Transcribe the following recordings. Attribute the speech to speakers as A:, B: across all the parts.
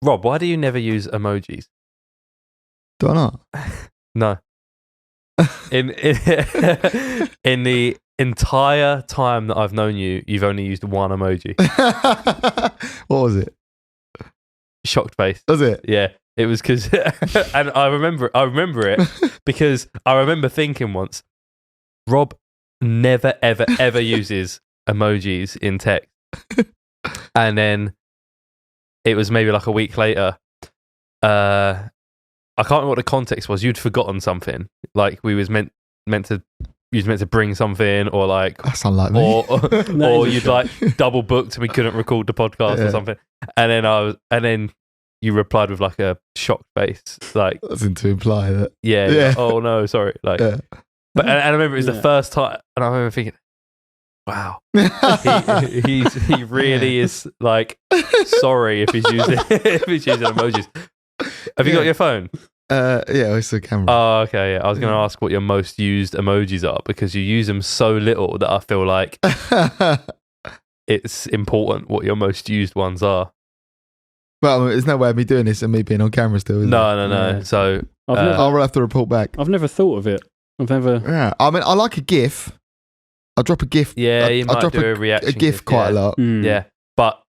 A: Rob, why do you never use emojis?
B: Do I not?
A: No. In the entire time that I've known you, you've only used one emoji.
B: What was it?
A: Shocked face.
B: Was it?
A: Yeah. It was because, and I remember it because I remember thinking once, Rob never, ever, ever uses emojis in text. And then it was maybe like a week later. I can't remember what the context was. You'd forgotten something. Like we was meant to bring something, or like
B: That's unlike me.
A: or you'd like double booked and we couldn't record the podcast or something. And then you replied with like a shocked face, like
B: Doesn't to imply that.
A: yeah. Like, oh no, sorry. Like,
B: Yeah.
A: but and I remember it was the first time, and I remember thinking, wow, he really is like sorry if he's using emojis. Have you got your phone?
B: Yeah, it's the camera.
A: Oh, okay. Yeah. I was going to ask what your most used emojis are, because you use them so little that I feel like it's important what your most used ones are.
B: Well, there's no way of me doing this and me being on camera still, is
A: No.
C: Yeah.
A: So
B: I'll have to report back.
C: I've never thought of it. I've never.
B: Yeah, I mean, I like a GIF. I drop a GIF.
A: yeah, you
B: I
A: might
B: drop
A: do a reaction.
B: a GIF quite a lot.
C: Mm.
A: Yeah, but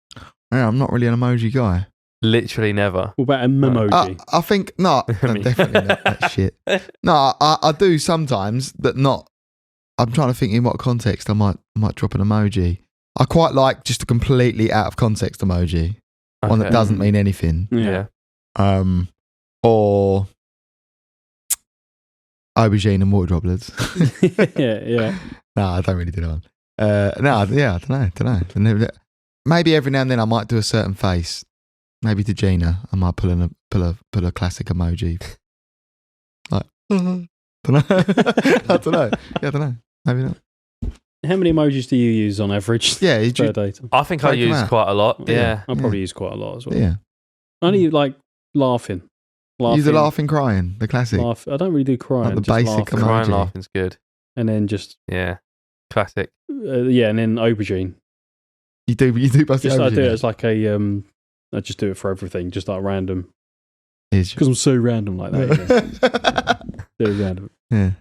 B: Yeah, I'm not really an emoji guy.
A: literally never.
C: What about a memoji?
B: I think no,
A: mean-
B: definitely not that shit. No, I do sometimes, but not. I'm trying to think in what context I might drop an emoji. I quite like just a completely out of context emoji, one that
A: Okay.
B: doesn't mean anything.
A: Yeah.
B: Or aubergine and water droplets.
C: yeah.
B: No, I don't really do that one. I don't know. Maybe every now and then I might do a certain face. Maybe to Gina, I might pull a classic emoji. Like, don't know. I don't know. Yeah, I don't know. Maybe not.
C: How many emojis do you use on average?
B: Yeah, you
C: per
B: do,
C: day?
A: I think I
B: Take 'em
A: use
B: out.
A: quite a lot. Yeah.
C: I probably use quite a lot as well.
B: yeah.
C: Only like laughing.
B: Use the laughing, crying, the classic.
C: Laugh. I don't really do crying.
B: Like the
C: just
B: basic
C: laughing.
B: emoji.
A: Crying laughing's good.
C: And then just
A: Yeah. Classic.
C: and then aubergine.
B: You do both the
C: Just I
B: aubergine.
C: do it as like a I just do it for everything, just like random.
B: Is-
C: Because I'm so random like that. So random.
B: yeah.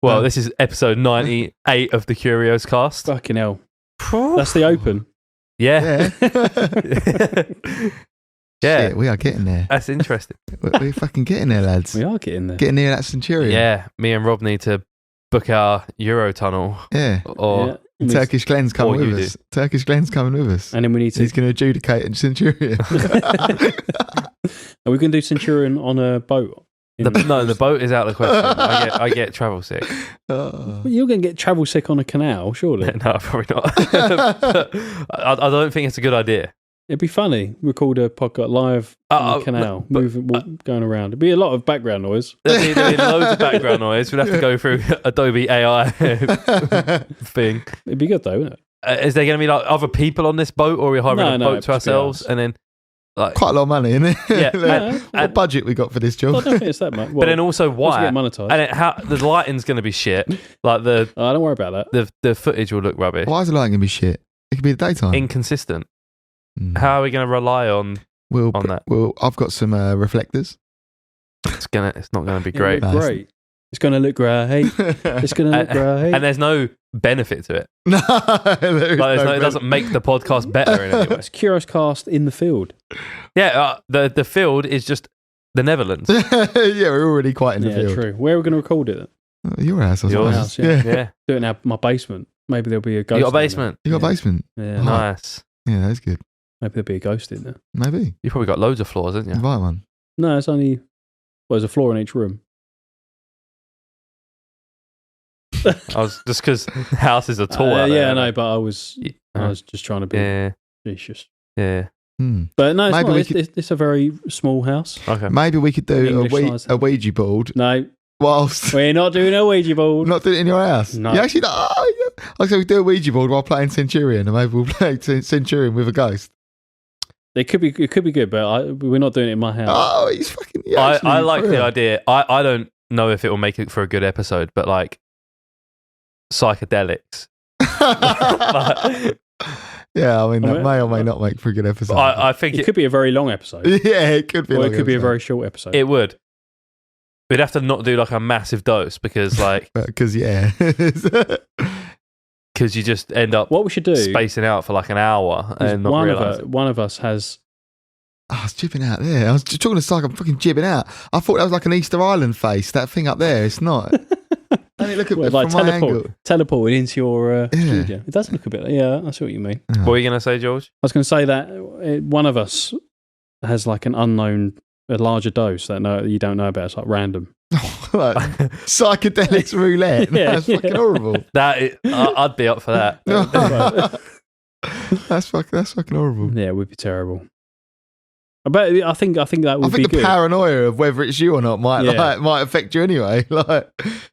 A: Well, this is episode 98 of the Curios Cast.
C: Fucking hell. That's the open.
A: Yeah.
B: Yeah.
A: Yeah.
B: Shit, we are getting there.
A: That's interesting.
B: We're fucking getting there, lads.
C: We are getting there.
B: Getting near that Centurion.
A: Yeah. Me and Rob need to book our Eurotunnel.
B: Yeah.
A: Or
C: Yeah.
B: And Turkish Glenn's coming
A: Or you
B: with us. Turkish Glenn's coming with us.
C: And then we need to.
B: He's going to adjudicate in Centurion.
C: Are we going to do Centurion on a boat?
A: the boat is out of the question. I get travel sick.
B: Oh.
C: Well, you're going to get travel sick on a canal, surely.
A: No, probably not. I don't think it's a good idea.
C: It'd be funny. Record a podcast live on the canal, going around. It'd be a lot of background noise.
A: There'd be loads of background noise. We'd have to go through Adobe AI thing.
C: It'd be good though, wouldn't it?
A: Is there going to be like other people on this boat, or are we hiring a
C: No,
A: boat to
C: just be
A: ourselves?
C: us.
A: And then, like,
B: Quite a lot of money, isn't it?
A: Yeah.
B: Like, what budget we got for this
C: I
B: job?
C: don't think it's that much. Well,
A: but then also
C: once
A: why?
C: we get monetized.
A: And how the lighting's going to be shit. Like
C: Oh, don't worry about that.
A: the footage will look rubbish,
B: Why is the lighting going to be shit? It could be the daytime.
A: inconsistent.
B: Mm.
A: How are we going to rely on that?
B: I've got some reflectors.
A: It's not going to be
C: It'll
A: great.
C: look great. It's going to look great. It's going to look great.
A: And there's no benefit to it.
B: No,
A: It doesn't make the podcast better in any way.
C: It's Curios Cast in the field.
A: Yeah, the field is just the Netherlands.
B: Yeah, we're already quite in the
C: Yeah,
B: field.
C: true. Where are we going to record it?
B: Your house, I
A: Yours.
B: suppose.
C: House, yeah.
A: Yeah,
C: Do it in my basement. Maybe there'll be a ghost.
A: you got a
C: in there.
A: basement.
B: You got a basement?
C: Yeah.
B: Oh.
A: Nice.
B: Yeah, that's good.
C: Maybe there'll be a ghost in there.
B: Maybe.
A: You probably got loads of floors, haven't you?
B: Invite one.
C: No, it's only. Well, there's a floor in each room.
A: I was just because houses are tall. out
C: yeah,
A: there,
C: I know, but I was just trying to be
A: Yeah,
C: vicious.
A: yeah.
B: Hmm.
C: But no, it's
B: Maybe
C: not.
B: we
C: It's a very small house.
A: Okay.
B: Maybe we could do
C: English size.
B: a Ouija board
C: No,
B: whilst
C: we're not doing a Ouija board.
B: not doing it in your house.
C: No.
B: You actually, I said we do a Ouija board while playing Centurion, and maybe we'll play Centurion with a ghost.
C: It could be good, but we're not doing it in my house.
B: Oh, he's fucking.
A: I like the idea. I don't know if it will make it for a good episode, but like psychedelics.
B: Yeah, I mean, that may or may not make for a good episode.
A: I think
C: it could be a very long episode.
B: Yeah, it could be.
C: Or it could be a very short episode.
A: It would. We'd have to not do like a massive dose because, like,
B: because
A: you just end up.
C: What we should do
A: spacing out for like an hour and not realize
C: one of us has.
B: I was jibbing out there. I was just talking to I'm fucking jibbing out. I thought that was like an Easter Island face. That thing up there. It's not. Only look at it
C: like
B: from my angle.
C: Teleporting into your studio. It does look a bit. Yeah, I see what you mean.
A: What were you going to say, George?
C: I was going to say that one of us has like an unknown, a larger dose that you don't know about. It's like random.
B: Like, psychedelics roulette. That's fucking horrible.
A: I'd be up for that.
B: That's fucking horrible.
C: Yeah, it would be terrible. But I think that would be good.
B: I think the paranoia of whether it's you or not might affect you anyway. Like,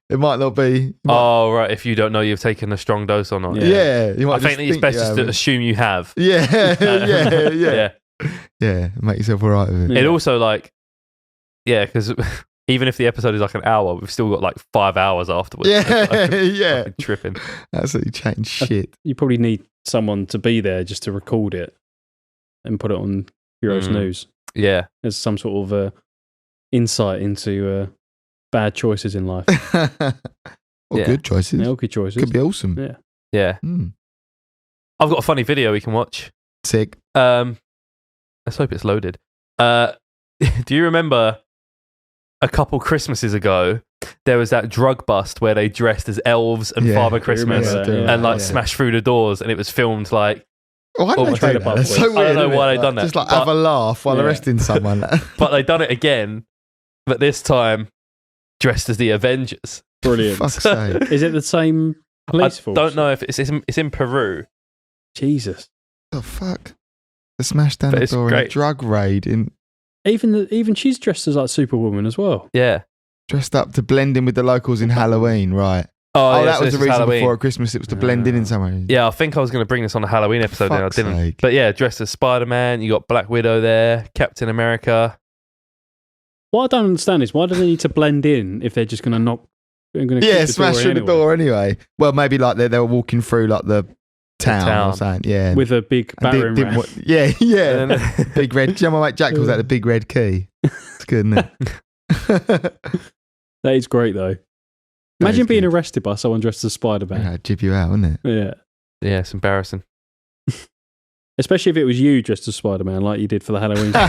B: it might not be.
A: Oh, right. If you don't know you've taken a strong dose or not.
B: Yeah. You might
A: I think it's best just to assume you have.
B: Yeah. Make yourself all right with it.
A: It also, like, because even if the episode is like an hour, we've still got like 5 hours afterwards.
B: Yeah.
A: Tripping.
B: Absolutely chatting shit.
C: You probably need someone to be there just to record it and put it on Curios News.
A: Yeah.
C: As some sort of insight into bad choices in life.
B: Or good choices.
C: Yeah, good choices.
B: Could be awesome.
A: Yeah. I've got a funny video we can watch.
B: Sick.
A: Let's hope it's loaded. Do you remember a couple Christmases ago, there was that drug bust where they dressed as elves and Father Christmas and smashed through the doors, and it was filmed like.
B: Why did they do that? That's so weird,
A: I don't know why they done that.
B: Just like have a laugh while arresting someone.
A: But they done it again, but this time dressed as the Avengers.
C: Brilliant.
B: Fuck's sake.
C: Is it the same police force?
A: I don't know if it's in Peru.
C: Jesus.
B: The fuck? The smash down the door in a drug raid in.
C: Even she's dressed as like Superwoman as well.
A: Yeah.
B: Dressed up to blend in with the locals in Halloween, right?
A: Oh,
B: that was the reason before Christmas. It was to blend in some way.
A: Yeah, I think I was going to bring this on a Halloween episode and I didn't. Sake. But yeah, dressed as Spider-Man. You got Black Widow there, Captain America.
C: What I don't understand is why do they need to blend in if they're just going to knock?
B: Smash through the door anyway. Well, maybe like they were walking through like the town or something. Yeah,
C: with a big battering ram.
B: Big red. Do you know my mate Jack calls that the big red key? It's good, isn't it?
C: That is great though. Imagine being arrested by someone dressed as Spider-Man.
B: That'd jib you out, wouldn't it?
C: Yeah.
A: Yeah, it's embarrassing.
C: Especially if it was you dressed as Spider-Man, like you did for the Halloween show.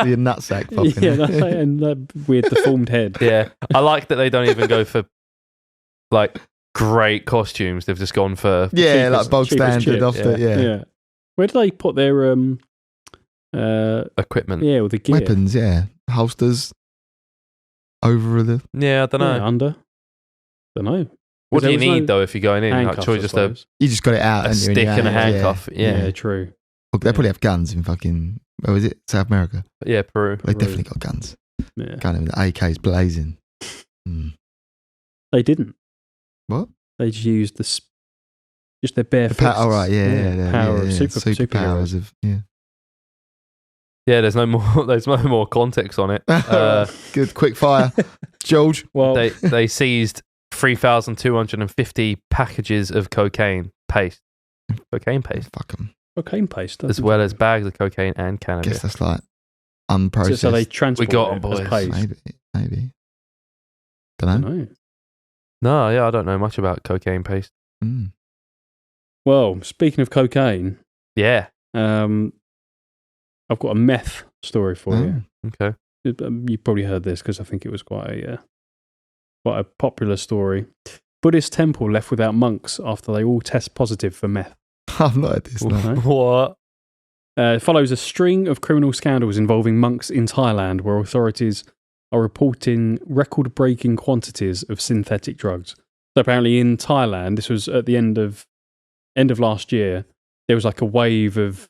B: Your nutsack popping.
C: Yeah, that's right, and that weird deformed head.
A: Yeah, I like that they don't even go for like great costumes. They've just gone for
B: like bog standard.
C: Yeah. Where do they put their
A: equipment?
C: Yeah, with the gear.
B: Weapons. Yeah, holsters. Over the.
A: Yeah, I don't know.
C: Under. Don't know.
A: What do you need though if you're going in? Like,
C: you
B: just got it out.
A: A stick and a handcuff. Yeah,
C: true.
B: Well, they probably have guns in fucking. Where was it? South America.
A: Yeah, Peru.
B: They definitely got guns.
C: Yeah.
B: Gun with the AKs blazing.
C: They didn't.
B: What?
C: They just used just their bare fists.
B: Oh right,
C: power of
B: superpowers of
A: Yeah, there's no more context on it.
B: Good, quick fire, George.
C: Well,
A: they seized 3,250 packages of cocaine paste. Cocaine paste.
B: Fuck them.
C: Cocaine paste,
A: as well as bags of cocaine and cannabis.
B: I guess that's like unprocessed.
C: So they transport.
A: We got them, boys.
B: Maybe. Don't know.
A: No, yeah, I don't know much about cocaine paste.
C: Well, speaking of cocaine,
A: yeah,
C: I've got a meth story for you.
A: Okay.
C: You probably heard this because I think it was quite a popular story. Buddhist temple left without monks after they all test positive for meth.
B: I've not heard this. No.
A: What?
C: It follows a string of criminal scandals involving monks in Thailand, where authorities are reporting record-breaking quantities of synthetic drugs. So apparently in Thailand, this was at the end of last year, there was like a wave of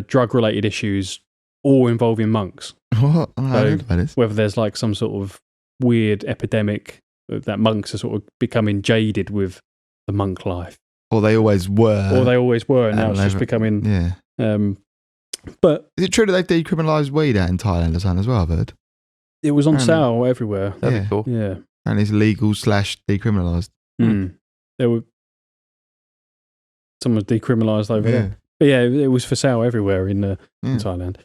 C: drug-related issues, all involving monks.
B: What? I heard about this.
C: Whether there's like some sort of weird epidemic that monks are sort of becoming jaded with the monk life.
B: Or they always were.
C: And now it's just becoming...
B: Yeah.
C: But
B: is it true that they've decriminalised weed out in Thailand or something as well, I've heard?
C: It was on sale everywhere.
A: That'd be cool.
C: Yeah.
B: And it's legal / decriminalised.
C: There were... someone's decriminalised over there. But yeah, it was for sale everywhere in Thailand.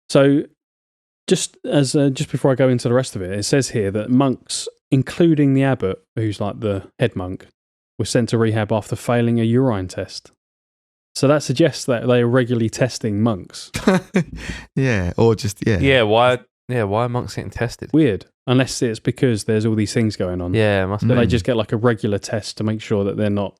C: So just before I go into the rest of it, it says here that monks, including the abbot, who's like the head monk, were sent to rehab after failing a urine test. So that suggests that they are regularly testing monks.
B: Or just
A: Why are monks getting tested?
C: Weird. Unless it's because there's all these things going on.
A: Yeah, it must be.
C: They just get like a regular test to make sure that they're not.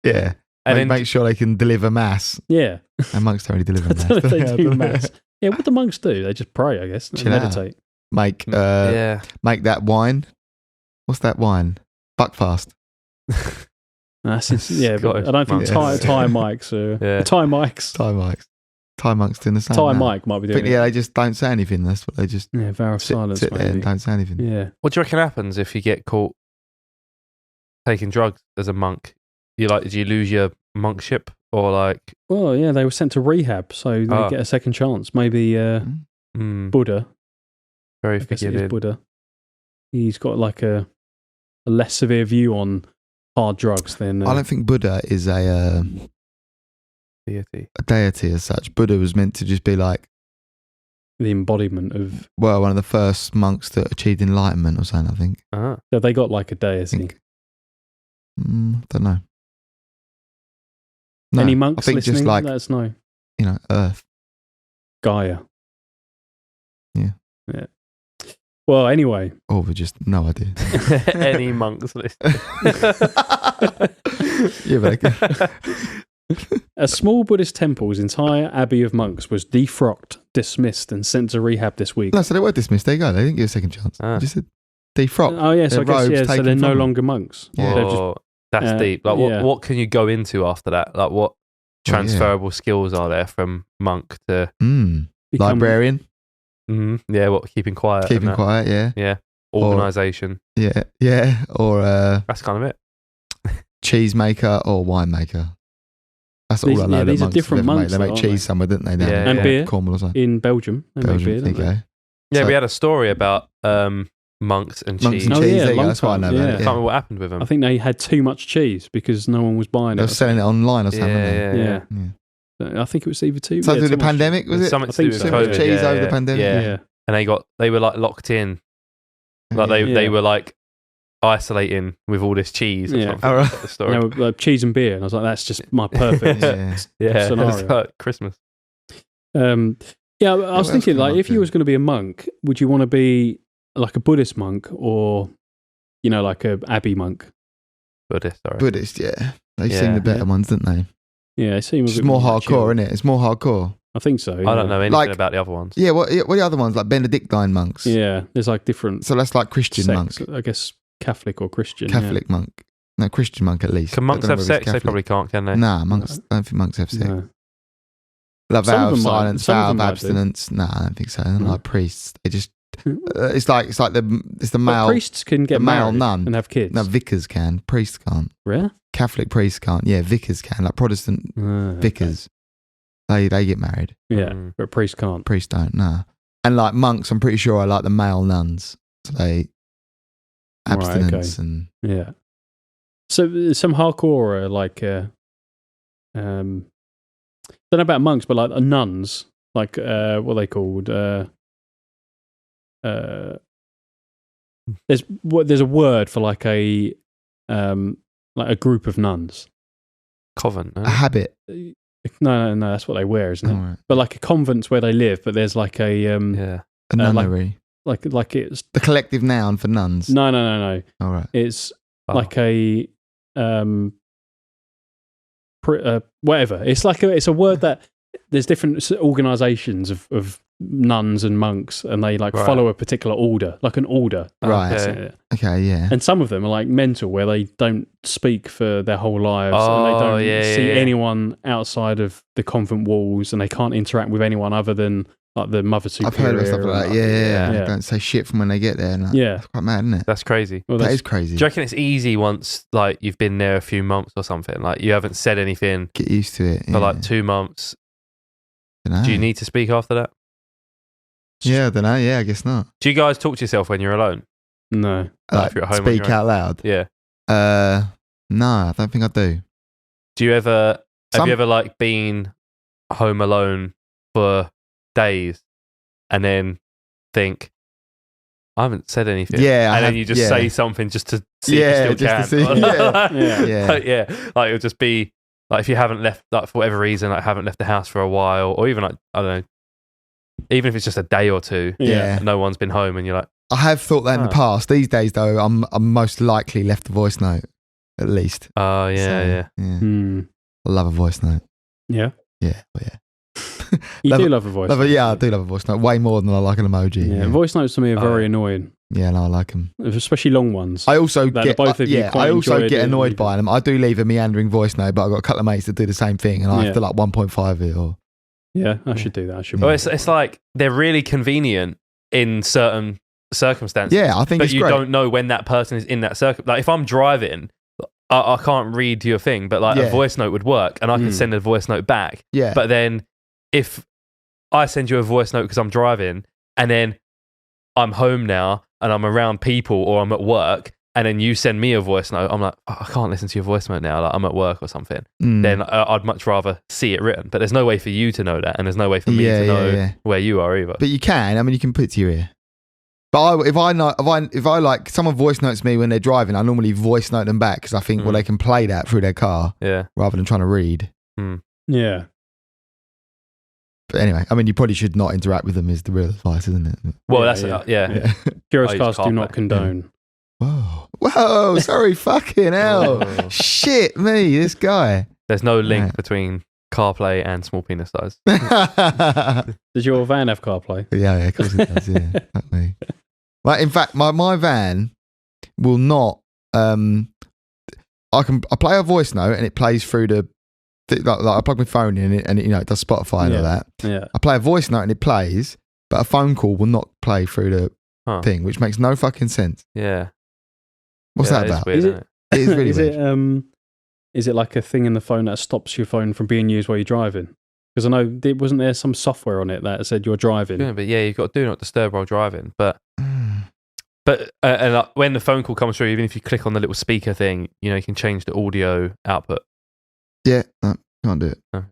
B: Yeah. And then make sure they can deliver mass.
C: Yeah.
B: And monks don't really deliver mass.
C: They do mass. Yeah, what do monks do? They just pray, I guess, and meditate.
B: Make that wine. What's that wine? Buckfast.
C: But I don't think Thai mics are Thai mics.
B: Thai monks doing the same.
C: Thai mic might be doing it.
B: Yeah, they just don't say anything. That's what they just
C: vow of silence.
B: Sit there and don't say anything.
C: Yeah.
A: What do you reckon happens if you get caught taking drugs as a monk? Do you lose your monkship or like?
C: Well, yeah, they were sent to rehab, so they get a second chance. Maybe Buddha.
A: Very
C: I guess it is
A: forgiving.
C: Buddha. He's got like a less severe view on hard drugs than.
B: I don't think Buddha is a deity as such. Buddha was meant to just be like
C: the embodiment of.
B: Well, one of the first monks that achieved enlightenment or something. I think.
C: So they got like a deity.
B: Don't know. No,
C: Any monks
B: I think
C: listening?
B: Just like,
C: let us know.
B: Earth.
C: Gaia.
B: Yeah.
C: Well, anyway.
B: Or we just no idea.
A: Any monks listening?
C: A small Buddhist temple's entire abbey of monks was defrocked, dismissed, and sent to rehab this week.
B: No, so they were dismissed. There you go. They didn't get a second chance. They just said defrocked.
C: Oh, yeah, so I guess, so they're no longer monks.
A: Yeah. That's deep. Like, what can you go into after that? Like, what transferable skills are there from monk to
B: librarian?
A: Yeah, what keeping quiet?
B: Keeping quiet, yeah.
A: Yeah. Organisation.
B: Yeah. Or
A: that's kind of it.
B: Cheese maker or wine maker. That's all I know.
C: These are different monks.
B: They make cheese somewhere, didn't they?
C: And beer.
B: Cornwall or something.
C: In Belgium. They make beer, don't they?
A: Yeah, we had a story about monks and cheese.
B: That's why I know about it.
A: I can't remember what happened with them.
C: I think they had too much cheese because no one was buying it.
B: They were selling it online or something.
C: Yeah. I think it was either too.
B: Something through the pandemic, was it?
A: Something to do with COVID.
B: Cheese over the pandemic.
A: Yeah. And they were like locked in. Like they were like isolating with all this cheese or something.
B: All right.
A: The story.
C: Like cheese and beer. And I was like, that's just my perfect scenario.
A: It's like Christmas.
C: I was thinking, like, if you was going to be a monk, would you want to be like a Buddhist monk or, like a abbey monk?
B: Buddhist, yeah. They seem the better ones, didn't they?
C: Yeah, they seem a bit
B: more hardcore, isn't it? It's more hardcore.
C: I think so.
A: I don't know anything about the other ones.
B: Yeah, what are the other ones? Like Benedictine monks.
C: Yeah, there's like different.
B: So that's like Christian
C: sects,
B: monk.
C: I guess Catholic or Christian.
B: Catholic monk. No, Christian monk at least.
A: Can monks have sex? They probably can't, can they?
B: Nah, monks. I don't think monks have sex.
C: No.
B: Vow of silence, vow of abstinence. Nah, I don't think so. They're like priests. They just. It's the male.
C: Priests can get
B: male
C: married
B: nun
C: and have kids.
B: No, vicars can. Priests can't.
C: Really?
B: Catholic priests can't. Yeah, vicars can. Like Protestant vicars. They get married.
C: Yeah, but priests can't.
B: Priests don't. Nah. And like monks, I'm pretty sure I like the male nuns. So they abstinence and
C: So some hardcore like don't know about monks, but like nuns, like what are they called? There's a word for like a group of nuns.
A: Convent.
B: A habit.
C: No, that's what they wear, isn't it? Right. But like a convent's where they live, but there's like a
B: a nunnery.
C: Like it's
B: the collective noun for nuns.
C: No.
B: All right.
C: It's like a whatever. It's a word that there's different organisations of nuns and monks, and they follow a particular order, like an order.
B: Right. Okay. Yeah.
C: And some of them are like mental, where they don't speak for their whole lives, and they don't see anyone outside of the convent walls, and they can't interact with anyone other than like the mother superior.
B: I've heard of stuff like that. Yeah. Don't say shit from when they get there. It's quite mad, isn't it?
A: That's crazy.
C: Well,
B: that is crazy.
A: Do you reckon it's easy once like you've been there a few months or something? Like you haven't said anything.
B: Get used to it.
A: For like 2 months. Do you need to speak after that?
B: Yeah, I don't know. Yeah, I guess not.
A: Do you guys talk to yourself when you're alone?
C: No.
B: Like if you're at home speak out loud?
A: Yeah.
B: No, I don't think I do.
A: Do you ever have you ever like been home alone for days and then think, I haven't said anything.
B: Yeah,
A: and then you just say something just to see if you still can.
B: just to see.
A: Yeah. Like it'll just be like if you haven't left, like for whatever reason, like haven't left the house for a while, or even like I don't know, even if it's just a day or two.
B: Yeah.
A: No one's been home, and you're like,
B: I have thought that in the past. These days, though, I'm most likely left a voice note, at least.
A: oh yeah.
B: I love a voice note.
C: Yeah.
B: Yeah, well, yeah.
C: You do love a voice note.
B: Yeah, I do love a voice note. Way more than I like an emoji.
C: Yeah. Voice notes to me are very annoying.
B: Yeah, no, I like them.
C: Especially long ones.
B: I also
C: That both of you quite
B: I also
C: enjoyed
B: get
C: it.
B: annoyed by them. I do leave a meandering voice note, but I've got a couple of mates that do the same thing, and I have to like 1.5 it or.
C: Yeah, I should do that. I should.
A: Well, it's like they're really convenient in certain circumstances.
B: Yeah, I think
A: but
B: it's
A: you
B: great.
A: don't know when that person is in that circle. Like if I'm driving, I can't read your thing, but like a voice note would work, and I can send a voice note back.
B: Yeah.
A: But then if I send you a voice note because I'm driving, and then I'm home now and I'm around people or I'm at work, and then you send me a voice note, I'm like, I can't listen to your voice note now. Like I'm at work or something. Then I'd much rather see it written. But there's no way for you to know that, and there's no way for me to know where you are either.
B: But you can. I mean, you can put it to your ear. But if I like someone voice notes me when they're driving, I normally voice note them back because I think well they can play that through their car rather than trying to read.
C: Yeah.
B: But anyway, I mean, you probably should not interact with them. Is the real advice, isn't it?
A: Well, that's
C: Curios Cast do not condone.
B: Whoa! Sorry, fucking hell! Shit, me, this guy.
A: There's no link between CarPlay and small penis size.
C: Does your van have CarPlay?
B: Yeah, of course it does. Yeah, fuck me. Well, in fact, my van will not. I play a voice note and it plays through the. Like I plug my phone in and it does Spotify and all that.
C: Yeah.
B: I play a voice note and it plays, but a phone call will not play through the thing, which makes no fucking sense.
A: Yeah.
B: What's that about?
A: Weird,
C: it
B: is really weird.
C: Is it like a thing in the phone that stops your phone from being used while you're driving? Because I know wasn't there some software on it that said you're driving.
A: Yeah, but you've got do not disturb while driving. But and like, when the phone call comes through, even if you click on the little speaker thing, you can change the audio output.
B: Yeah, no, can't do it.
A: No.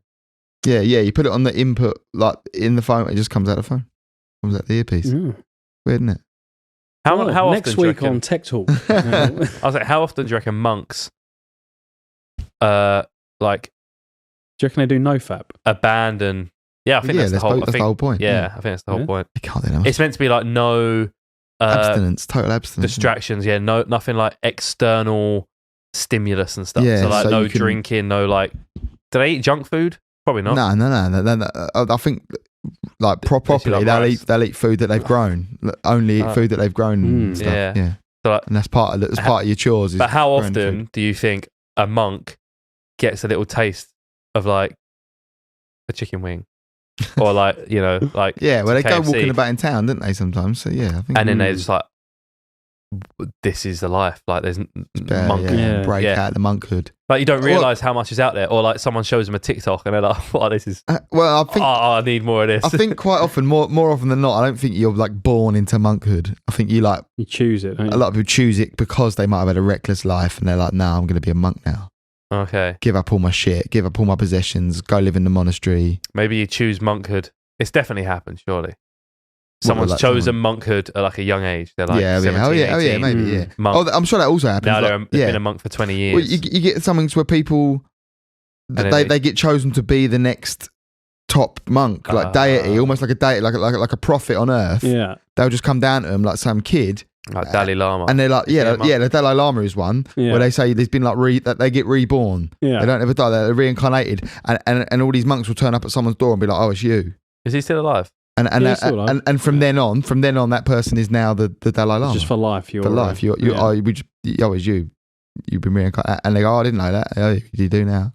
B: Yeah, you put it on the input, like in the phone, it just comes out the phone. Comes out the earpiece. Weird, isn't it?
A: How often
C: next week on Tech Talk.
A: I was like, how often do you reckon monks,
C: do you reckon they do nofap?
A: abandon? Yeah, I think that's the whole.
B: That's the whole point.
A: Yeah, I think that's the whole point.
B: You can't do that.
A: It's meant to be like no
B: abstinence, total abstinence.
A: distractions. Yeah, nothing like external stimulus and stuff.
B: Yeah,
A: so like
B: so
A: no
B: you can-
A: drinking, no like. Do they eat junk food? Probably not.
B: No. I think like properly
A: like
B: they'll eat food that they've grown. Only eat food that they've grown and stuff. Yeah.
A: So, like,
B: And that's part of your chores.
A: but how
B: growing
A: often
B: food.
A: do you think a monk gets a little taste of like a chicken wing, or like like
B: Yeah, well they go
A: KFC,
B: walking about in town, don't they? Sometimes. So yeah, I think.
A: and then they're just like, this is the life. Like there's monk.
C: Yeah.
B: break out the monkhood.
A: Like you don't realize how much is out there, or like someone shows them a TikTok and they're like, "What this is?
B: Well, I think
A: I need more of this."
B: I think quite often, more often than not, I don't think you're like born into monkhood. I think you
C: choose it. Don't you?
B: a lot of people choose it because they might have had a reckless life and they're like, "No, I'm going to be a monk now.
A: Okay,
B: Give up all my shit, give up all my possessions, go live in the monastery."
A: maybe you choose monkhood. It's definitely happened, surely. Someone's chosen monkhood at like a young age. They're like 17, 18,
B: maybe, yeah.
A: monk.
B: I'm sure that also happens.
A: Now
B: like,
A: they've been a monk for 20 years.
B: Well, you get something where people they get chosen to be the next top monk, like deity, almost like a deity, like a prophet on earth.
C: Yeah,
B: They'll just come down to them like some kid,
A: like Dalai Lama,
B: and they're like, the Dalai Lama is one where they say there's been like that they get reborn.
C: Yeah,
B: they don't ever die; they're reincarnated, and all these monks will turn up at someone's door and be like, "Oh, it's you."
A: Is he still alive?
B: And from then on, that person is now the Dalai Lama.
C: Just for life.
B: For life, you've been reincarnated, and they go, "Oh, I didn't know that." Oh, you do now.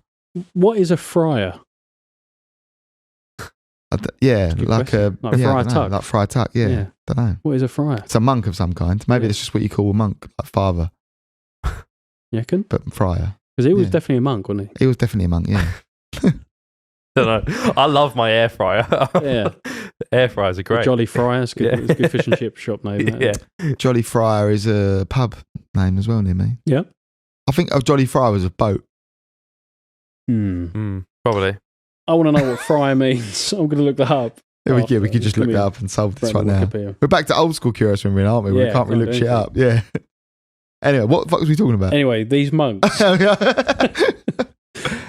C: What is a friar?
B: Like
C: Friar Tuck.
B: Like Friar Tuck. Yeah. Don't know.
C: What is a friar?
B: It's a monk of some kind. Maybe that's just what you call a monk, like father,
C: You reckon?
B: but friar.
C: Because he was definitely a monk, wasn't
B: He was definitely a monk. Yeah.
A: Don't know. I love my air fryer.
C: Yeah.
A: Air fryers are great.
C: Jolly Friar. It's good. It's a good fish and chip shop name.
A: Yeah.
B: Jolly Friar is a pub name as well near me.
C: Yeah.
B: I think Jolly Friar was a boat.
A: Probably.
C: I want to know what fry means. I'm going to look that up.
B: We could just look that up and solve this right now. We're back to old school Curious Memory, aren't we? We can't really look shit up. Yeah. Anyway, what the fuck was we talking about?
C: Anyway, these monks.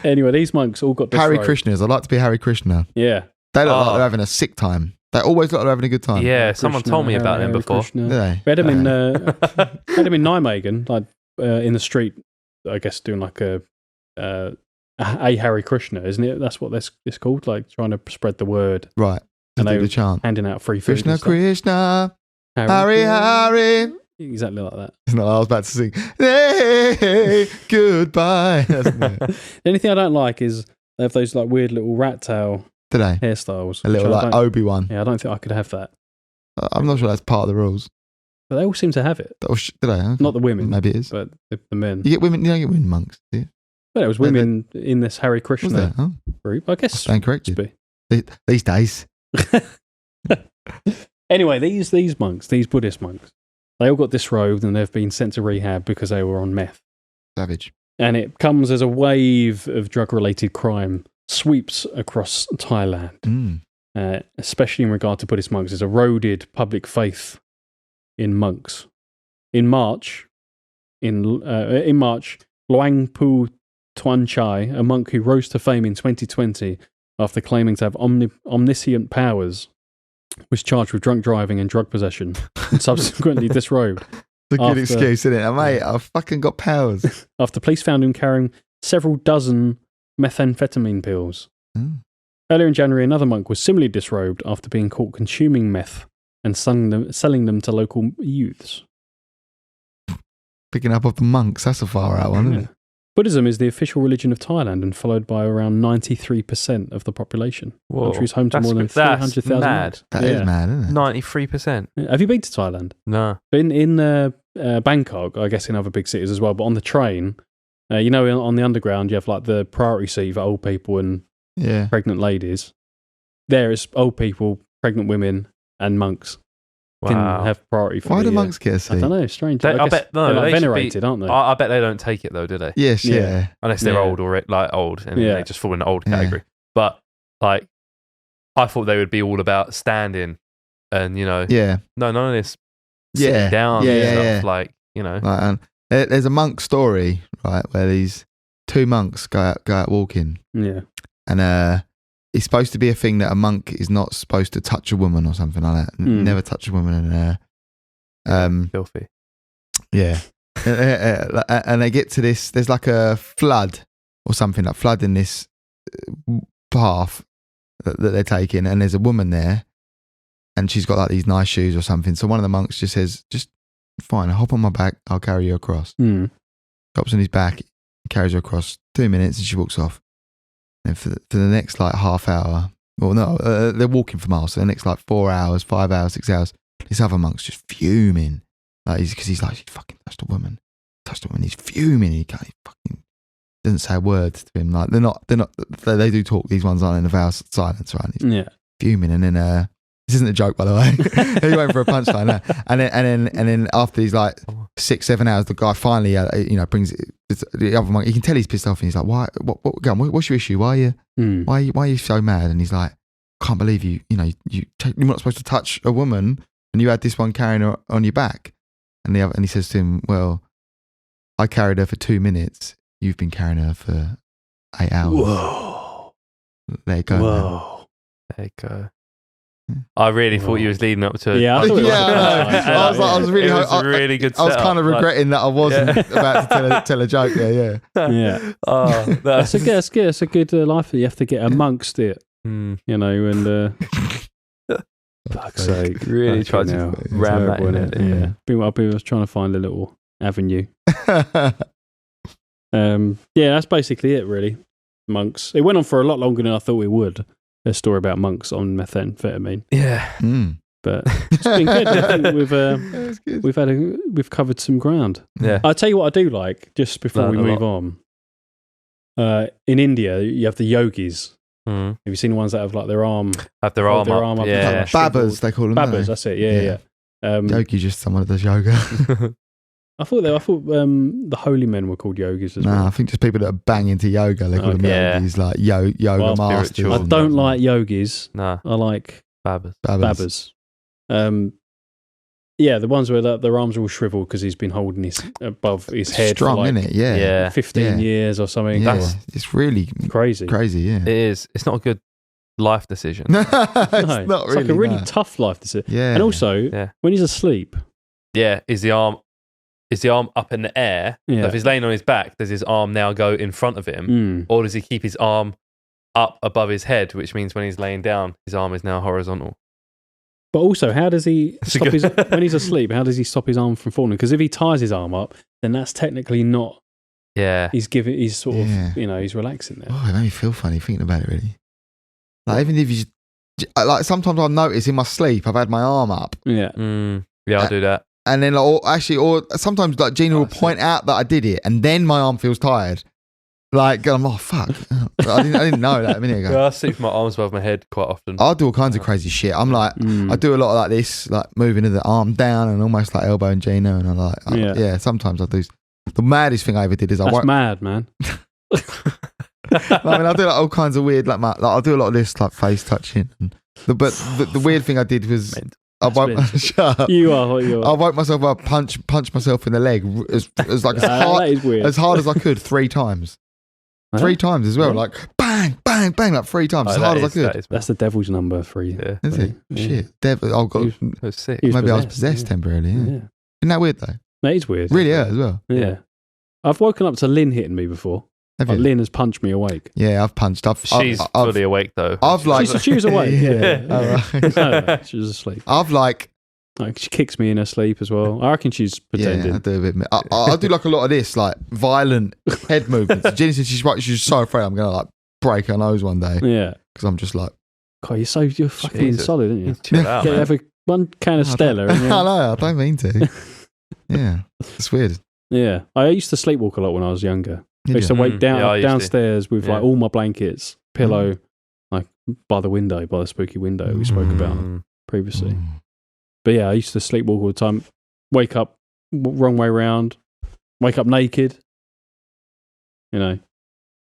C: These monks all got
B: Harry Krishnas. I'd like to be Harry Krishna.
C: Yeah.
B: They look like they're having a sick time. They always look like they're having a good time.
A: Yeah, someone told me about them before.
B: Do they?
C: We had them in Nijmegen, like in the street, I guess, doing like a Harry Krishna, isn't it? That's what it's called, like trying to spread the word.
B: Right.
C: And they
B: were chant.
C: handing out free food.
B: Krishna, Krishna, Hari.
C: Exactly like that.
B: It's not, I was about to sing. Hey, goodbye.
C: The only thing I don't like is they have those like weird little rat tail hairstyles.
B: A little like Obi-Wan.
C: Yeah, I don't think I could have that.
B: I'm not sure that's part of the rules.
C: But they all seem to have it.
B: Do they? Okay.
C: Not the women.
B: Maybe it is.
C: But the men.
B: You don't get women monks, do you?
C: Well, it was women in this Harry Krishna group. I guess.
B: I stand corrected. These days.
C: Anyway, these monks, these Buddhist monks, they all got disrobed and they've been sent to rehab because they were on meth.
B: Savage.
C: And it comes as a wave of drug-related crime sweeps across Thailand, especially in regard to Buddhist monks. There's eroded public faith in monks. In March, Luang Pu Tuan Chai, a monk who rose to fame in 2020 after claiming to have omniscient powers, was charged with drunk driving and drug possession and subsequently disrobed.
B: It's a good excuse, isn't it? Mate, I've fucking got powers.
C: After police found him carrying several dozen methamphetamine pills. Earlier in January, another monk was similarly disrobed after being caught consuming meth and selling them to local youths.
B: Picking up off the monks, that's a far out one, isn't it?
C: Buddhism is the official religion of Thailand and followed by around 93% of the population. The country is home to more than 300,000 monks.
B: That is mad, isn't it?
A: 93%.
C: Have you been to Thailand?
A: No.
C: Been in Bangkok, I guess in other big cities as well, but on the train, on the underground, you have like the priority seat for old people and pregnant ladies. There is old people, pregnant women, and monks. Can have priority for
B: Why do monks get a seat?
C: I don't know, strange.
A: I bet
C: they're like venerated, aren't they?
A: I bet they don't take it though, do they?
B: Yes, yeah.
A: Unless they're old or old, and they just fall in the old category. But like, I thought they would be all about standing, and no, none of this sitting down stuff. Like
B: Right, and there's a monk story, right, where these two monks go out walking, and it's supposed to be a thing that a monk is not supposed to touch a woman or something like that. Never touch a woman. And
A: filthy.
B: Yeah. And they get to this, there's like a flood or something, like flood in this path that they're taking, and there's a woman there and she's got like these nice shoes or something. So one of the monks just says, just fine, hop on my back, I'll carry you across. Hops on his back, carries her across 2 minutes, and she walks off. And for the next like half hour, they're walking for miles. So the next like 4 hours, 5 hours, 6 hours, this other monk's just fuming. Like he's like, she fucking touched a woman. He's fuming. He fucking doesn't say a word to him. Like they do talk. These ones aren't in a vow of silence, right? He's fuming, and then this isn't a joke, by the way. He went for a punchline, and then after these like 6-7 hours, the guy finally brings the other monk. You can tell he's pissed off, and he's like, "Why? What's your issue? Why are you so mad?" And he's like, "Can't believe you're not supposed to touch a woman, and you had this one carrying her on your back." And he says to him, "Well, I carried her for 2 minutes. You've been carrying her for 8 hours."
C: Whoa!
B: There you go.
C: Whoa!
A: There you go. I really thought you was leading up to it.
C: Yeah, I know.
B: I was really,
A: it was a really good.
B: I was kind of regretting that I wasn't about to tell a joke there.
C: Yeah.
A: Oh,
C: that's a good life. You have to get amongst it, and fuck's sake,
A: really tried to ram that in it.
C: Yeah, I was trying to find a little avenue. That's basically it, really. Monks. It went on for a lot longer than I thought it would. A story about monks on methamphetamine.
A: Yeah,
C: but it's been good. I think we've covered some ground.
A: Yeah,
C: I'll tell you what I do like. Just before we move on, in India you have the yogis. Have you seen the ones that have like their arm
A: up?
B: Yeah, Babas they call them.
C: Babas, that's it. Yeah.
B: Yogi just someone that does yoga.
C: I thought the holy men were called yogis as
B: No,
C: well.
B: I think just people that are bang into yoga, they call them
A: Yeah.
B: yogis, like yoga
C: Well,
B: masters.
A: spiritual.
C: I
B: and
C: don't
B: that.
C: like yogis.
A: Nah,
C: I like
A: babbers.
C: babbers. Yeah, the ones where their arms are all shriveled because he's been holding his above his head
B: Strong,
C: for like
B: isn't it? Yeah.
A: Yeah.
C: 15
B: Yeah.
C: years or something.
B: Yeah.
C: That's
B: It's really
C: crazy.
B: crazy, yeah.
A: It is. It's not a good life decision.
B: it's
C: No,
B: not
C: it's
B: really.
C: like a really
B: no.
C: tough life to see.
B: Yeah.
C: And also,
A: Yeah.
C: when he's asleep,
A: Yeah, is the arm up in the air?
C: Yeah.
A: So if he's laying on his back, does his arm now go in front of him, or does he keep his arm up above his head? Which means when he's laying down, his arm is now horizontal.
C: but also, how does he
A: That's a
C: stop
A: good-
C: when he's asleep? How does he stop his arm from falling? Because if he ties his arm up, then that's technically not.
A: Yeah,
C: He's sort of,
B: Yeah.
C: he's relaxing there.
B: Oh, it made me feel funny thinking about it, really. Like, even if you like, sometimes I'll notice in my sleep, I've had my arm up.
C: Yeah,
A: yeah, I'll do that.
B: And then, or sometimes, like, Gina will point out that I did it, and then my arm feels tired. Like, I'm, oh, fuck. I didn't know that a minute ago.
A: Yeah, I sleep with my arms above my head quite often.
B: I'll do all kinds of crazy shit. I'm like, I do a lot of like this, like moving the arm down and almost like elbowing Gina. And I'm like,
C: Yeah.
B: sometimes I do. The maddest thing I ever did is
C: that's mad, man.
B: I mean, I do like all kinds of weird, like I'll do a lot of this, like face touching. But the weird thing I did was I woke shut up.
C: You are what you
B: I
C: are.
B: woke myself up, punch myself in the leg as like
C: That is weird.
B: as hard as I could 3 times.
C: Huh?
B: 3 times as well,
C: Really?
B: like bang, bang, bang, like 3 times, as
A: Oh,
B: hard
A: that
B: as I could.
A: is
C: That's the devil's number 3.
A: yeah,
B: Is it?
C: Yeah.
B: Shit. I've got,
A: so sick.
C: He was
B: maybe I was
C: possessed,
B: possessed
C: yeah.
B: temporarily. Yeah.
C: Yeah.
B: Isn't that weird though?
C: That is weird.
B: Really hurt as well.
C: Yeah. I've woken up to Lynn hitting me before.
B: Have
C: Like
B: you?
C: Lynn has punched me awake.
B: Yeah, I've punched.
A: She's fully awake though.
B: I've like
C: She was awake. Yeah.
B: Alright.
C: No, she was asleep.
B: I've like
C: Like, she kicks me in her sleep as well. I reckon she's pretending.
B: I do a bit. I do like a lot of this, like violent head movements. Jenny said she's so afraid I'm gonna like break her nose one day
C: Yeah.
B: because I'm just like
C: God, you're fucking
A: Jesus.
C: solid, aren't you?
A: Chill out,
C: Get
A: man.
C: have one can of Stella.
B: I
C: And
B: know. I don't mean to. Yeah, it's weird.
C: yeah. I used to sleepwalk a lot when I was younger. I
B: Did
C: used to
B: you?
C: wake
A: Yeah, I used to.
C: downstairs with like
A: Yeah.
C: all my blankets, pillow, like by the spooky window we spoke about previously.
B: Mm.
C: But yeah, I used to sleepwalk all the time. Wake up wrong way round. Wake up naked. You know,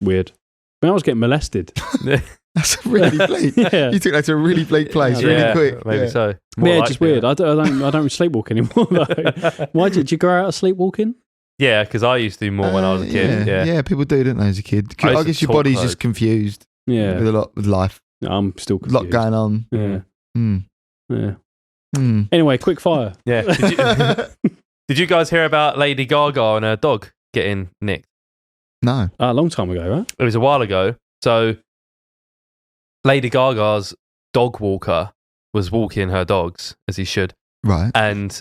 C: weird. I mean, I was getting molested.
B: That's really bleak.
C: Yeah.
B: You took that to a really bleak place really
A: Yeah,
B: quick.
A: maybe
B: Yeah.
A: so. More
C: Yeah,
A: likely,
C: just weird. I don't sleepwalk anymore though. Why did you go out sleepwalking?
A: Yeah, because I used to do more when I was a kid. Yeah.
B: people do, don't they, as a kid?
A: I used
B: I
A: to
B: guess your
A: talk
B: body's
A: loads.
B: just confused with
C: Yeah,
B: a lot with life.
C: I'm still
B: A lot
C: confused.
B: going on.
C: Yeah,
B: Mm.
C: yeah.
B: Mm.
C: Anyway, quick fire.
A: Yeah. Did you guys hear about Lady Gaga and her dog getting nicked?
B: No.
C: A long time ago, right?
A: It was a while ago. So Lady Gaga's dog walker was walking her dogs as he should,
B: Right.
A: and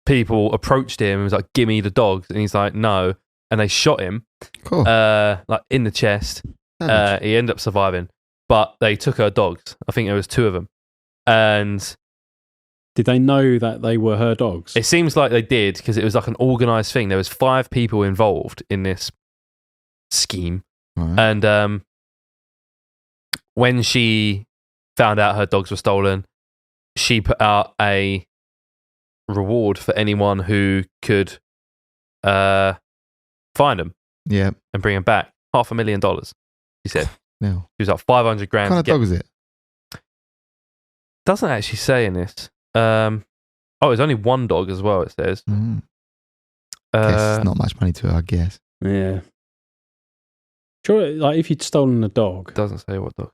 A: people approached him and was like, "Give me the dogs," and he's like, "No," and they shot him,
B: Cool.
A: like in the chest.
B: Savage.
A: He ended up surviving, but they took her dogs. I think there was 2 of them, and
C: Did they know that they were her dogs?
A: it seems like they did because it was like an organized thing. There was 5 people involved in this scheme,
B: Right.
A: and when she found out her dogs were stolen, she put out a reward for anyone who could find them
B: Yeah.
A: and bring them back. $500,000. She said
B: No.
A: she was like 500 grand.
B: What kind
A: to
B: of
A: get-
B: dog is it?
A: Doesn't actually say in this. It's only 1 dog as well. It says.
B: Mm. Guess it's not much money to her, I guess.
C: Yeah. Sure, like if you'd stolen a dog,
A: Doesn't say what dog.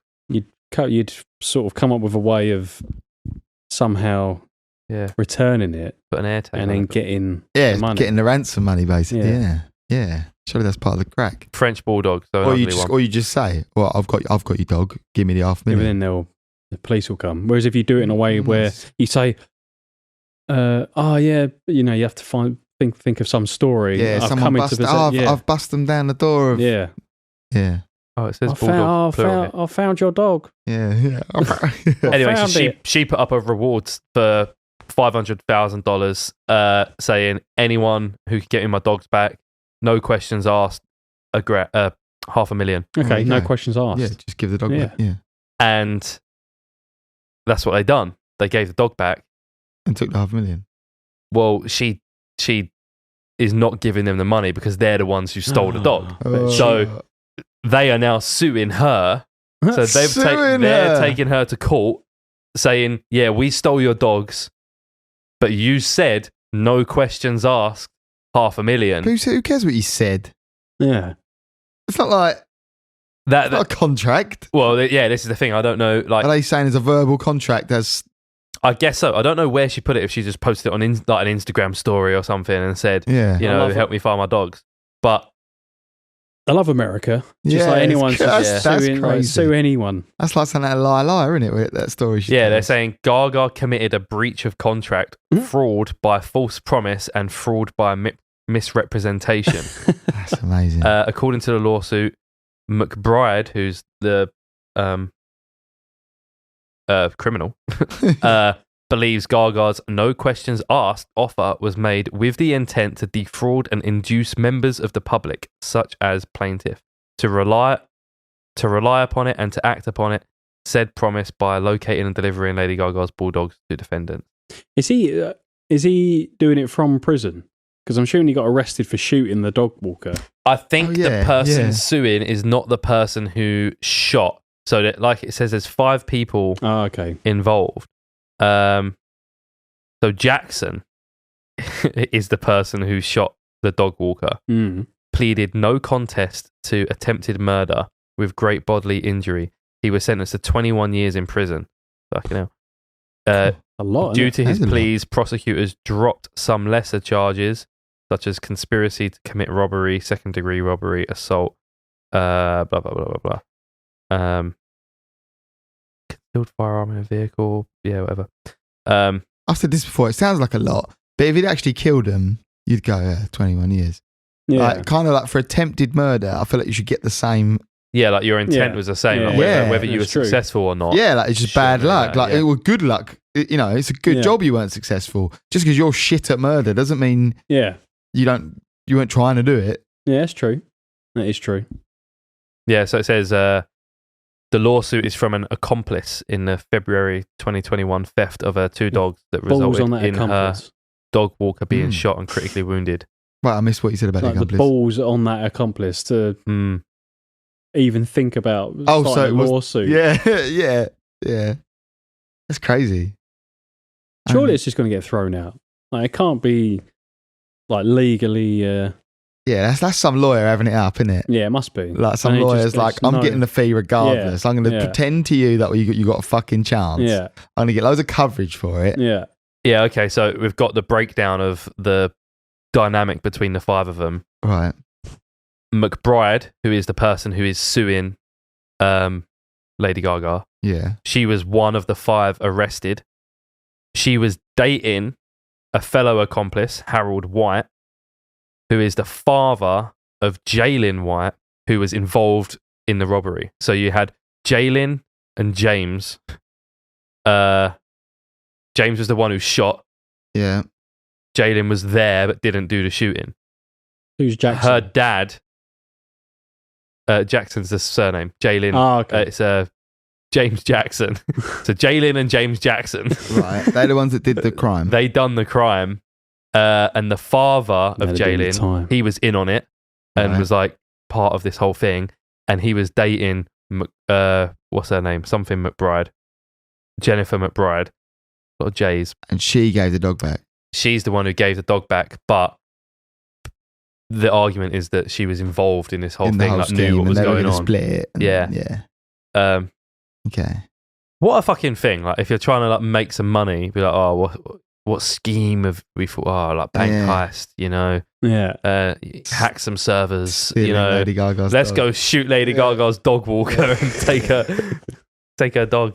C: you'd sort of come up with a way of somehow
A: Yeah,
C: returning it
A: put an air tag
C: and
A: on
C: then
A: it.
C: getting
B: Yeah,
C: the money.
B: getting the ransom money, basically.
C: Yeah.
B: Yeah. Yeah. Surely that's part of the crack.
A: French bulldog. So an
B: Or you
A: ugly
B: just,
A: one.
B: or you just say, "Well, I've got your dog. Give me the
C: Yeah, but
B: $500,000."
C: then the police will come. Whereas if you do it in a way where you say, "Oh yeah," you have to think of some story.
B: Yeah,
C: I've
B: someone
C: come into
B: bust.
C: visit-
B: Oh,
C: yeah,
B: I've busted them down the door of.
C: yeah.
B: Yeah.
A: Oh, it says
C: I
A: bulldog. plural here.
C: found your dog.
B: Yeah. Yeah.
A: Anyway, so
C: found
A: she put up a rewards for $500,000, saying anyone who could get me my dogs back, no questions asked, $500,000,
C: Okay,
B: There you
C: no
B: go.
C: questions asked.
B: Yeah. Just give the dog
C: Yeah.
B: back. Yeah.
A: and that's what they done. They gave the dog back.
B: And took the $500,000.
A: well, she is not giving them the money because they're the ones who stole the dog. So they are now suing her. So they're taking her to court, saying, "Yeah, we stole your dogs, but you said no questions asked, $500,000."
B: Who cares what you said?
C: Yeah.
B: It's not like
A: That
B: it's not a contract.
A: Well, yeah, this is the thing. I don't know. Like,
B: Are they saying it's a verbal contract? As
A: I guess so. I don't know where she put it. If she just posted it on like an Instagram story or something and said,
B: yeah,
A: you know, help me find my dogs. But
C: I love America. Just like anyone should sue anyone.
B: That's like saying that lie, isn't it? That story.
A: They're saying Gaga committed a breach of contract, fraud by false promise, and fraud by misrepresentation.
B: That's amazing.
A: According to the lawsuit, McBride, who's the criminal, believes Gaga's no questions asked offer was made with the intent to defraud and induce members of the public, such as plaintiff, to rely upon it and to act upon it. Said promise by locating and delivering Lady Gaga's bulldogs to defendants. Is
C: he doing it from prison? Because I'm sure he got arrested for shooting the dog walker.
A: I think the person suing is not the person who shot. So that, like it says, there's 5 people involved. So Jackson is the person who shot the dog walker. Pleaded no contest to attempted murder with great bodily injury. He was sentenced to 21 years in prison. Fucking hell.
C: A lot.
A: Due to his pleas, prosecutors dropped some lesser charges, such as conspiracy to commit robbery, second-degree robbery, assault, blah, blah, blah, blah, blah. Concealed firearm in a vehicle. Yeah, whatever.
B: I've said this before. It sounds like a lot, but if he'd actually killed him, you'd go 21 years.
C: Yeah.
B: Like, kind of like for attempted murder, I feel like you should get the same.
A: Yeah, like your intent was the same. Like whether you were successful or not.
B: Yeah, like it's just bad luck. Like it was good luck. You know, it's a good job you weren't successful. Just because you're shit at murder doesn't mean you weren't trying to do it.
C: Yeah, that's true. That is true.
A: Yeah, so it says the lawsuit is from an accomplice in the February 2021 theft of her 2 dogs that resulted in her dog walker being shot and critically wounded.
B: Right, I missed what you said about the accomplice.
C: The balls on that accomplice to even think about starting a lawsuit.
B: Yeah. That's crazy.
C: Surely it's just going to get thrown out. Like, it can't be like legally.
B: Yeah, that's some lawyer having it up, isn't it?
C: Yeah, it must be.
B: Like some lawyers, I'm getting the fee regardless. I'm going to pretend to you that you got a fucking chance.
C: Yeah,
B: I'm going to get loads of coverage for it.
C: Yeah.
A: Okay. So we've got the breakdown of the dynamic between the 5 of them.
B: Right.
A: McBride, who is the person who is suing Lady Gaga.
B: Yeah.
A: She was one of the 5 arrested. She was dating a fellow accomplice, Harold White, who is the father of Jalen White, who was involved in the robbery. So you had Jalen and James. James was the one who shot.
B: Yeah.
A: Jalen was there but didn't do the shooting.
C: Who's Jackson?
A: Her dad. Jackson's the surname. Jalen.
C: Oh, okay.
A: It's James Jackson. So Jalen and James Jackson.
B: Right. They're the ones that did the crime.
A: They done the crime. And the father of Jalen, he was in on it and was like part of this whole thing. And he was dating, what's her name? Something McBride. Jennifer McBride. A lot of J's.
B: And she gave the dog back.
A: She's the one who gave the dog back, but the argument is that she was involved in this whole thing, like knew what was going on.
B: Split it.
A: Yeah.
B: Okay.
A: What a fucking thing! Like, if you're trying to like make some money, be like, oh, what scheme have we thought? Oh, like bank heist, you know?
C: Yeah.
A: Hack some servers,
B: Stealing
A: you know?
B: Lady Gaga's
A: let's
B: dog.
A: go shoot Lady Gaga's dog walker and take her dog.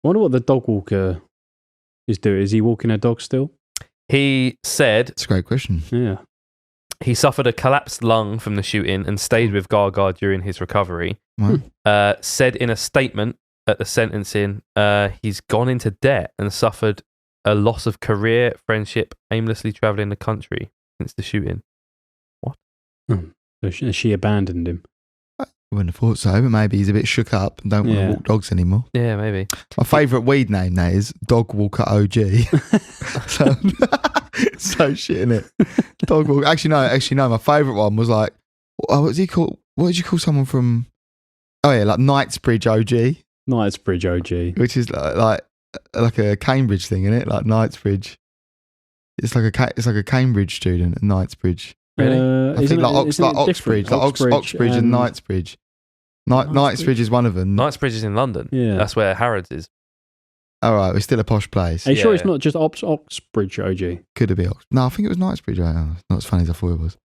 C: I wonder what the dog walker is doing. Is he walking a dog still?
A: He said,
B: "It's a great question."
C: Yeah.
A: He suffered a collapsed lung from the shooting and stayed with Gaga during his recovery.
B: What?
A: Said in a statement at the sentencing, he's gone into debt and suffered a loss of career, friendship, aimlessly travelling the country since the shooting. What?
C: So she abandoned him.
B: I wouldn't have thought so, but maybe he's a bit shook up and don't want to walk dogs anymore.
A: Yeah, maybe.
B: My favourite weed name now is Dog Walker OG. So So shit, innit? Dog walker. Actually, no. My favourite one was like, what's he called? What did you call someone from? Oh yeah, like Knightsbridge OG.
C: Knightsbridge OG.
B: Which is like a Cambridge thing, isn't it? Like Knightsbridge. It's like a Cambridge student at Knightsbridge.
A: Really?
B: I think Oxbridge and Knightsbridge. Knightsbridge is one of them.
A: Knightsbridge is in London.
C: Yeah.
A: That's where Harrods is.
B: All right, it's still a posh place.
C: Are you sure it's not just Oxbridge OG?
B: Could it be Oxbridge? No, I think it was Knightsbridge. It's not as funny as I thought it was.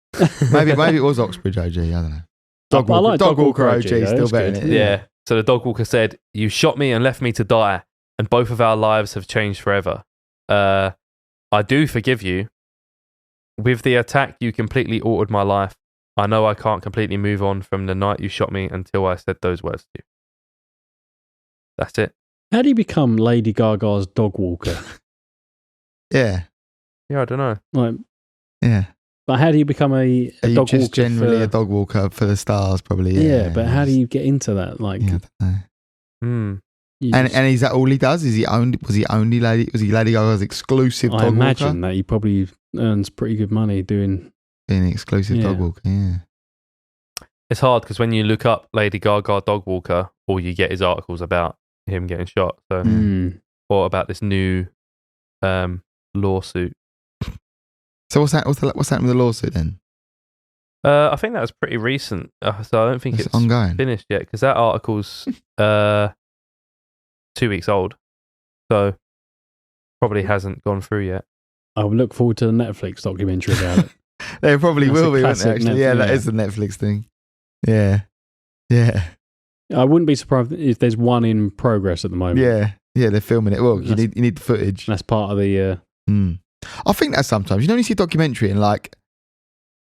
B: maybe it was Oxbridge OG. I don't know. Dog Walker OG still better than it.
A: Yeah. So the dog walker said, "You shot me and left me to die, and both of our lives have changed forever. I do forgive you. With the attack, you completely altered my life. I know I can't completely move on from the night you shot me until I said those words to you." That's it.
C: How do you become Lady Gaga's dog walker?
B: Yeah.
A: Yeah, I don't know.
C: Like,
B: yeah.
C: But how do you become a
B: Are you
C: dog
B: just
C: walker?
B: generally a dog walker for the stars, probably?
C: Yeah, but how do you get into that? Like,
B: yeah, I don't know. And is that all he does? Was he Lady Gaga's exclusive dog walker?
C: I imagine that he probably earns pretty good money doing
B: being an exclusive dog walker. Yeah.
A: It's hard because when you look up Lady Gaga dog walker, all you get is articles about him getting shot. So, or about this new lawsuit.
B: So what's happening with the lawsuit then?
A: I think that was pretty recent, so I don't think it's
B: ongoing,
A: finished yet because that article's 2 weeks old, so probably hasn't gone through yet.
C: I would look forward to the Netflix documentary about it.
B: There probably will be, won't there? Actually, that is the Netflix thing. Yeah.
C: I wouldn't be surprised if there's one in progress at the moment.
B: Yeah, they're filming it. Well, you need the footage.
C: That's part of the.
B: I think that sometimes when you see a documentary and like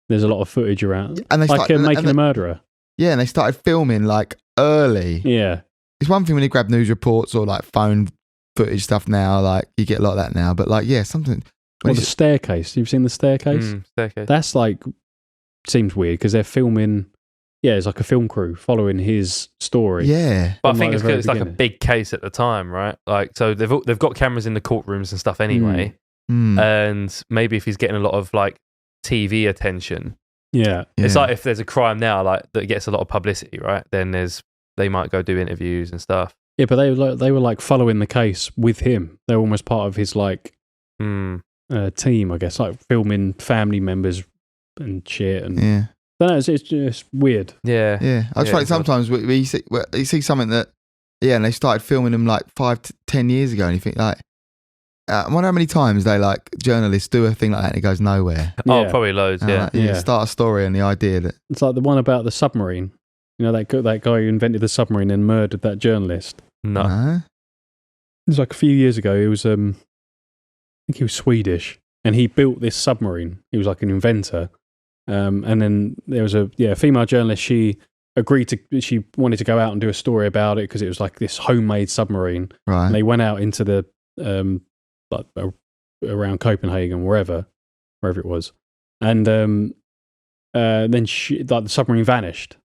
C: there's a lot of footage around,
B: and they
C: like making a murderer.
B: Yeah, and they started filming like early.
C: Yeah,
B: it's one thing when you grab news reports or like phone footage stuff now. Like you get a lot of that now, but like something.
C: Well, the staircase. You've seen the staircase?
A: Staircase.
C: That's like seems weird because they're filming. Yeah, it's like a film crew following his story.
B: Yeah,
A: but I think it's because it's like a big case at the time, right? Like, so they've got cameras in the courtrooms and stuff anyway. And maybe if he's getting a lot of like TV attention, it's like if there's a crime now like that gets a lot of publicity, right? Then they might go do interviews and stuff.
C: Yeah, but they were like following the case with him. They're almost part of his like team, I guess, like filming family members and shit. And I don't know, it's just weird.
B: Yeah. I just like sometimes you see something that and they started filming them like 5 to 10 years ago, and you think like. I wonder how many times they like journalists do a thing like that and it goes nowhere.
A: Oh, probably loads.
B: Start a story and the idea that
C: it's like the one about the submarine. You know that guy who invented the submarine and murdered that journalist.
A: No.
C: It was like a few years ago. He was I think he was Swedish, and he built this submarine. He was like an inventor. And then there was a female journalist. She wanted to go out and do a story about it because it was like this homemade submarine.
B: Right.
C: And they went out into the like around Copenhagen, wherever it was, and then the submarine vanished.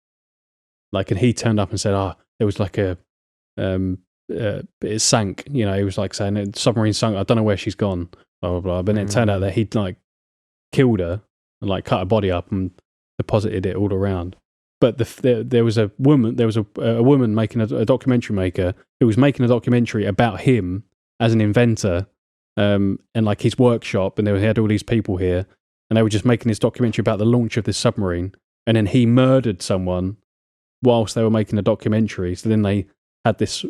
C: Like, and he turned up and said, there was like it sank. You know, he was like saying the submarine sunk. I don't know where she's gone. Blah blah blah. But then it turned out that he'd like killed her and like cut her body up and deposited it all around. But there was a woman. There was a woman making a documentary maker who was making a documentary about him as an inventor. And like his workshop, and they had all these people here, and they were just making this documentary about the launch of this submarine, and then he murdered someone whilst they were making a documentary. So then they had this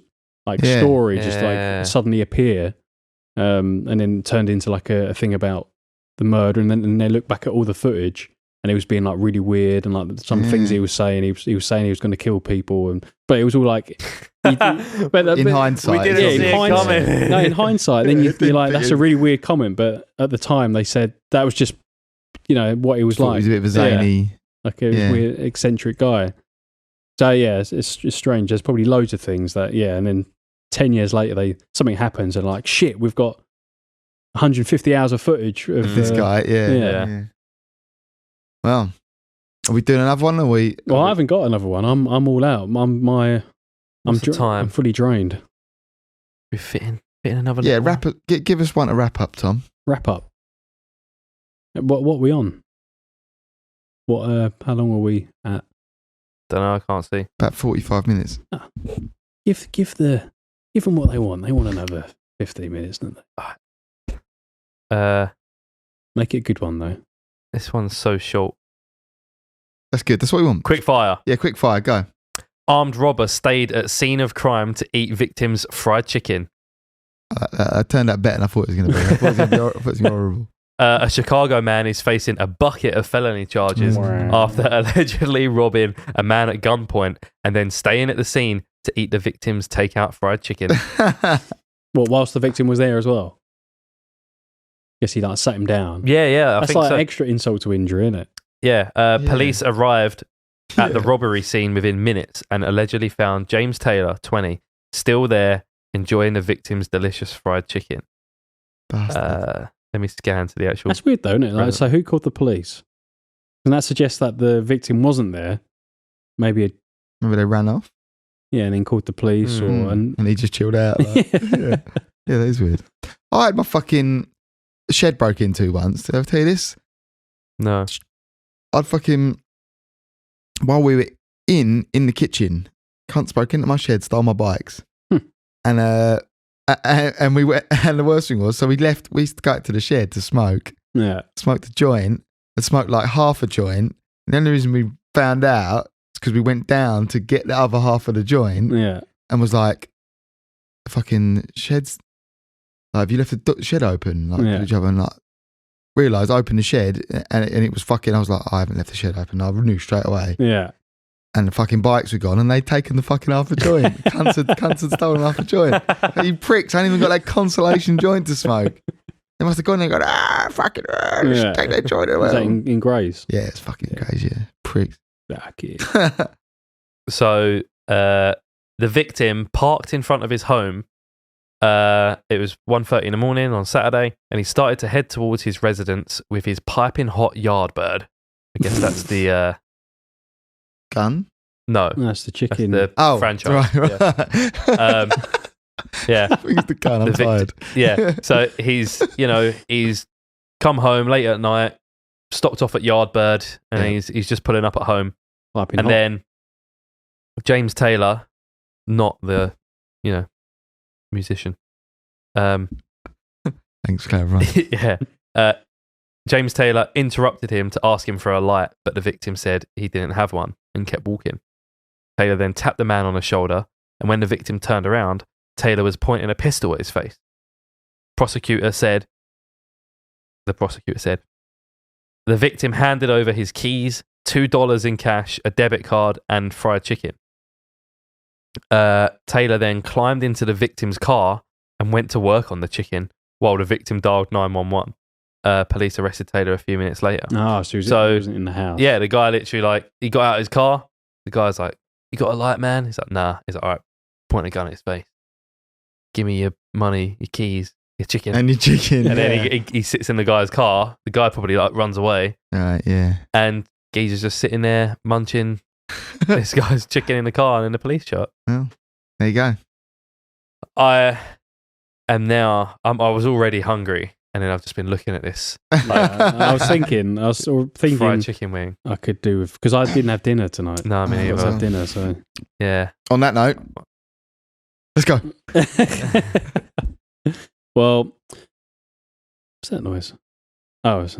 C: like story just like suddenly appear, and then turned into like a thing about the murder, and then they looked back at all the footage, and it was being like really weird, and like some things he was saying, he was saying he was going to kill people, but it was all like.
B: In hindsight,
A: we didn't see it coming.
C: No, in hindsight, then you're like, that's a really weird comment. But at the time, they said that was just, what he was like.
B: He was a bit of a zany,
C: like a weird, eccentric guy. So it's strange. There's probably loads of things that, and then 10 years later, something happens, and like, shit, we've got 150 hours of footage of
B: this guy. Yeah. Well, are we doing another one? Or we?
C: Well, I haven't got another one. I'm all out. I'm fully drained.
A: We're fitting another.
B: Yeah, wrap up. Give us one to wrap up, Tom.
C: Wrap up. What are we on? How long are we at?
A: Don't know. I can't see.
B: About 45 minutes.
C: Give them what they want. They want another 15 minutes, don't they? Make it a good one though.
A: This one's so short.
B: That's good. That's what we want.
A: Quick fire.
B: Yeah, quick fire. Go.
A: Armed robber stayed at scene of crime to eat victim's fried chicken.
B: I turned out better than I thought it was going to be. I thought it was going to be horrible.
A: A Chicago man is facing a bucket of felony charges after allegedly robbing a man at gunpoint and then staying at the scene to eat the victim's takeout fried chicken.
C: Whilst the victim was there as well? Guess he sat him down.
A: Yeah, I
C: That's
A: think
C: like
A: so.
C: extra insult to injury, isn't it?
A: Yeah, police arrived at the robbery scene within minutes and allegedly found James Taylor, 20, still there enjoying the victim's delicious fried chicken.
B: Bastard.
A: Let me scan to the actual...
C: That's weird though, isn't it? So who called the police? And that suggests that the victim wasn't there. Maybe
B: they ran off?
C: Yeah, and then called the police
B: and he just chilled out. Like. Yeah, that is weird. I had my fucking shed broke into once. Did I ever tell you this?
A: No.
B: I'd fucking... While we were in the kitchen, cunts broke into my shed, stole my bikes. And we went, and the worst thing was, so we used to go out to the shed to smoke.
C: Yeah.
B: Smoked a joint, and smoked like half a joint. And the only reason we found out is because we went down to get the other half of the joint.
C: Yeah.
B: And was like, fucking sheds, like, have you left the shed open? Like, each other, and like, realised, opened the shed, and it was fucking, I was like, I haven't left the shed open. I knew straight away.
C: Yeah.
B: And the fucking bikes were gone, and they'd taken the fucking half a joint. Cunts had stolen half a joint. You pricks, I ain't even got that consolation joint to smoke. They must have gone there and gone, fucking, just take that joint away.
C: Is that in Grays?
B: Yeah, it's fucking crazy, yeah. Pricks.
A: So, the victim parked in front of his home. It was 1:30 in the morning on Saturday, and he started to head towards his residence with his piping hot Yardbird. I guess that's the...
B: Gun?
A: No.
C: That's the chicken.
A: That's the franchise.
B: Right.
A: Yeah.
B: I think it's the gun. I'm tired.
A: Yeah. So he's come home late at night, stopped off at Yardbird, and he's just pulling up at home.
C: Piping hot.
A: Then James Taylor, not the, musician.
B: Thanks for clarifying.
A: Yeah. James Taylor interrupted him to ask him for a light, but the victim said he didn't have one and kept walking. Taylor then tapped the man on the shoulder, and when the victim turned around, Taylor was pointing a pistol at his face. The prosecutor said, the victim handed over his keys, $2 in cash, a debit card, and fried chicken. Taylor then climbed into the victim's car and went to work on the chicken while the victim dialed 911. Police arrested Taylor a few minutes later.
C: Oh, so he wasn't in the house.
A: Yeah, the guy literally, he got out of his car. The guy's like, "You got a light, man?" He's like, "Nah." He's like, "All right," pointing a gun at his face. "Give me your money, your keys, your chicken."
B: And your chicken.
A: And then he sits in the guy's car. The guy probably runs away.
B: Right, yeah.
A: And Geezer's just sitting there munching this guy's chicken in the car, and then the police shot.
B: Well, there you go.
A: I was already hungry. And then I've just been looking at this.
C: I was thinking
A: fried chicken wing.
C: I could do with, because I didn't have dinner tonight.
A: No, I mean,
C: I have dinner, so
A: yeah.
B: On that note, let's go.
C: Well, what's that noise? Oh, it's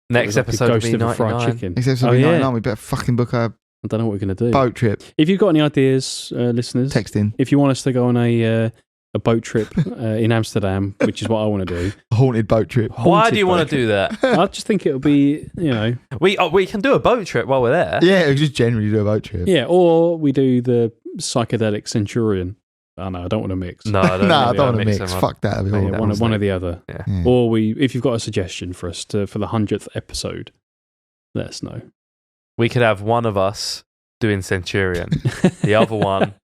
A: next episode will be 99.
C: fried chicken.
B: Next episode will be 99. We better fucking book a
C: I don't know what we're going to do.
B: boat trip.
C: If you've got any ideas, listeners,
B: Text in.
C: If you want us to go on a boat trip in Amsterdam, which is what I want to do.
B: A haunted boat trip.
A: Why do you want to do that?
C: I just think it'll be,
A: We can do a boat trip while we're there.
B: Yeah, we just generally do a boat trip.
C: Yeah, or we do the psychedelic centurion. Oh no, I don't want to mix.
A: No, I don't,
B: I don't want to mix. Fuck that.
C: Yeah, one or the other.
A: Yeah.
C: Or if you've got a suggestion for us for the 100th episode, let us know.
A: We could have one of us doing centurion, the other one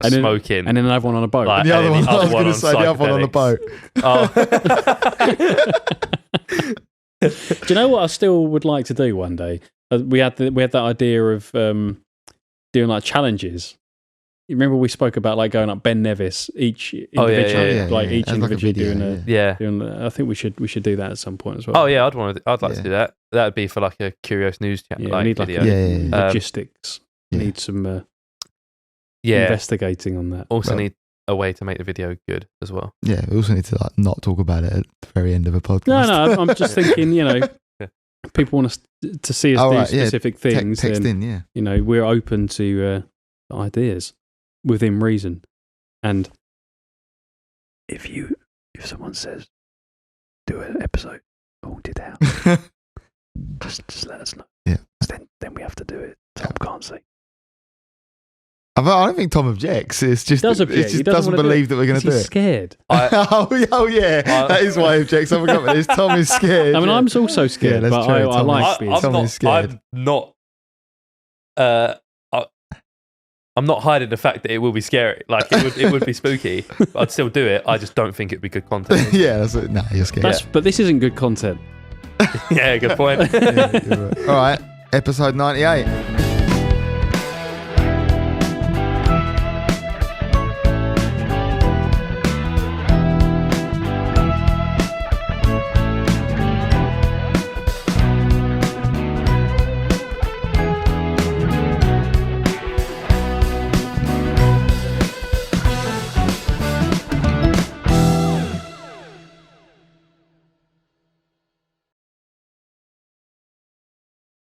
A: smoking,
C: and then another one on a boat.
B: Like, the other one, I was going to say the other one on the boat.
A: Oh.
C: Do you know what I still would like to do one day? We had that idea of doing like challenges. You remember we spoke about like going up Ben Nevis each individually, each
B: As like a
C: individually
B: video,
C: doing. I think we should do that at some point as well.
A: Oh yeah, I'd like to do that. That would be for like a Curios news channel.
C: Yeah, we need
A: video.
C: logistics. Need some investigating on that.
A: Also need a way to make the video good as well.
B: Yeah, we also need to like not talk about it at the very end of a podcast.
C: No, I'm just thinking, people want us to see us do specific things.
B: Text in,
C: we're open to ideas within reason. And if someone says, do an episode Haunted House, just let us know.
B: Yeah.
C: Then we have to do it. Tom can't see.
B: I don't think Tom objects. It's just
C: He
B: just doesn't believe that we're going to do it.
C: He's scared.
B: That is why he objects. I forgot about this. Tom is scared.
C: I mean, I'm also scared, but
B: true.
C: I like being
B: Tom is scared.
A: I'm not hiding the fact that it will be scary. Like it would be spooky. But I'd still do it. I just don't think it'd be good content.
B: Yeah, you're scared.
C: But this isn't good content.
A: Yeah, good point.
B: You're right. All right, episode 98.